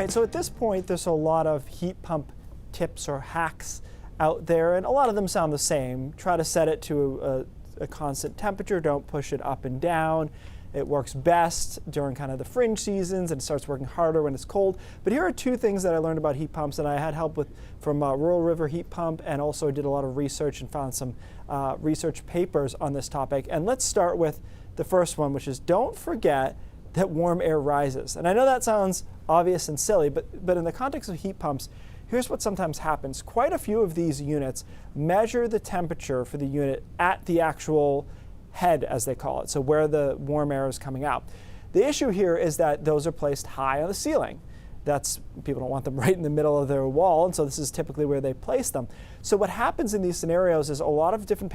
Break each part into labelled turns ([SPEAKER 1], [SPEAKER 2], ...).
[SPEAKER 1] right, so at this point, there's a lot of heat pump tips or hacks out there, and a lot of them sound the same. Try to set it to a constant temperature. Don't push it up and down. It works best during kind of the fringe seasons, and it starts working harder when it's cold. But here are two things that I learned about heat pumps, and I had help from Rural River Heat Pump, and also did a lot of research and found some research papers on this topic. And let's start with the first one, which is don't forget that warm air rises. And I know that sounds obvious and silly, but in the context of heat pumps, here's what sometimes happens. Quite a few of these units measure the temperature for the unit at the actual head, as they call it, so where the warm air is coming out. The issue here is that those are placed high on the ceiling. People don't want them right in the middle of their wall, and so this is typically where they place them. So what happens in these scenarios is a lot of different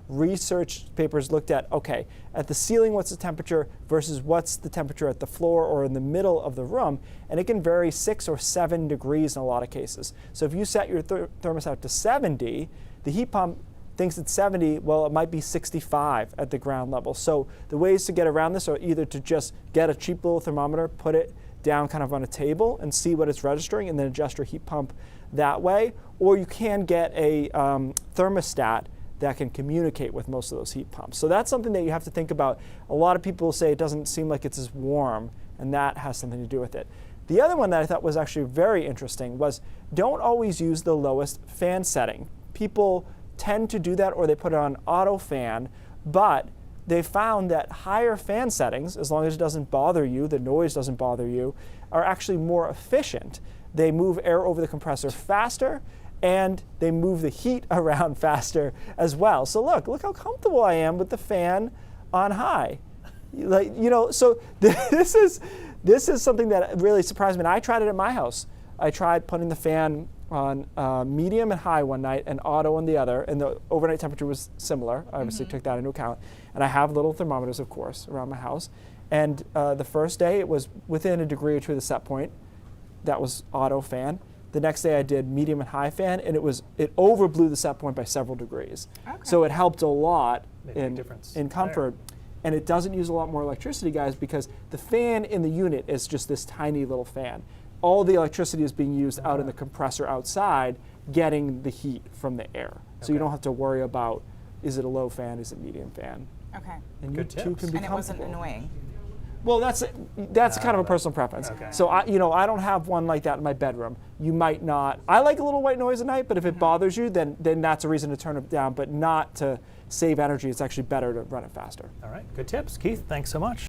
[SPEAKER 1] research papers looked at, okay, at the ceiling what's the temperature versus what's the temperature at the floor or in the middle of the room, and it can vary 6 or 7 degrees in a lot of cases. So if you set your thermostat to 70, the heat pump thinks it's 70, well, it might be 65 at the ground level. So the ways to get around this are either to just get a cheap little thermometer, put it down kind of on a table and see what it's registering, and then adjust your heat pump that way. Or you can get a thermostat that can communicate with most of those heat pumps. So that's something that you have to think about. A lot of people say it doesn't seem like it's as warm, and that has something to do with it. The other one that I thought was actually very interesting was don't always use the lowest fan setting. People tend to do that, or they put it on auto fan, but they found that higher fan settings, as long as it doesn't bother you, the noise doesn't bother you, are actually more efficient. They move air over the compressor faster, and they move the heat around faster as well. So look how comfortable I am with the fan on high. So this is something that really surprised me. And I tried it at my house. I tried putting the fan on medium and high one night and auto on the other, and the overnight temperature was similar. I obviously took that into account. And I have little thermometers, of course, around my house. And the first day it was within a degree or two of the set point. That was auto fan. The next day I did medium and high fan, and it overblew the set point by several degrees. Okay. So it helped a lot in comfort. There. And it doesn't use a lot more electricity, guys, because the fan in the unit is just this tiny little fan. All the electricity is being used out in the compressor outside, getting the heat from the air. So you don't have to worry about, is it a low fan, is it medium fan?
[SPEAKER 2] Okay.
[SPEAKER 1] And you too can be comfortable.
[SPEAKER 2] And it wasn't annoying.
[SPEAKER 1] Well, that's kind of a personal preference. Okay. So I don't have one like that in my bedroom. You might not. I like a little white noise at night, but if it bothers you, then that's a reason to turn it down, but not to save energy. It's actually better to run it faster.
[SPEAKER 3] All right, good tips. Keith, thanks so much.